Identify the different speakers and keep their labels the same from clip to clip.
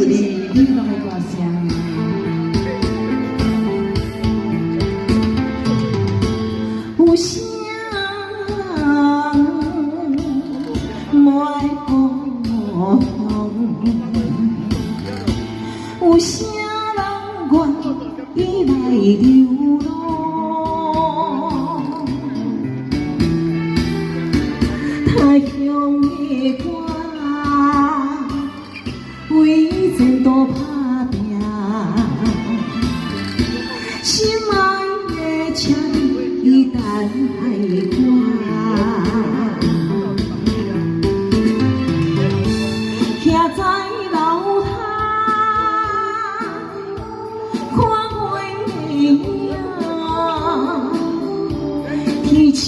Speaker 1: 你流浪的歌声。有啥莫爱讲，有啥人愿意来流浪？太乡的歌，为前途打拼，心爱的请你等待我。徛在楼台，看月影，天凄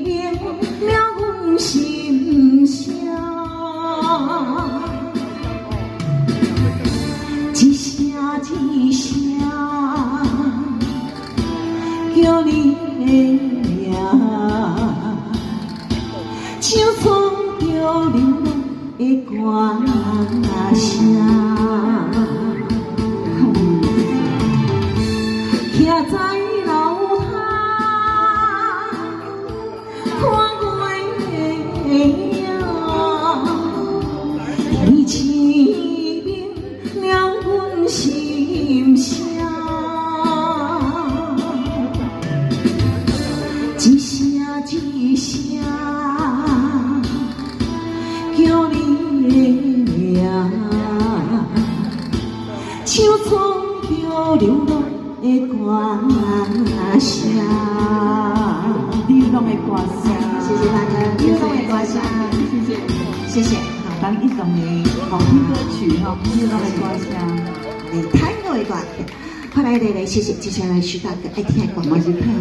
Speaker 1: 凉了阮心声。一声一声叫你的名，像唱着流浪的歌声。徛在楼台，看月影，天凄凉了阮心声。一声一声叫你的名，像唱着流浪的歌声。流浪的歌声，谢谢大家。流浪的歌声，谢谢。好，当一种的好听歌曲哈，流浪的歌声，探戈的歌。后来谢谢，接下来是大家爱听的歌，我是探戈。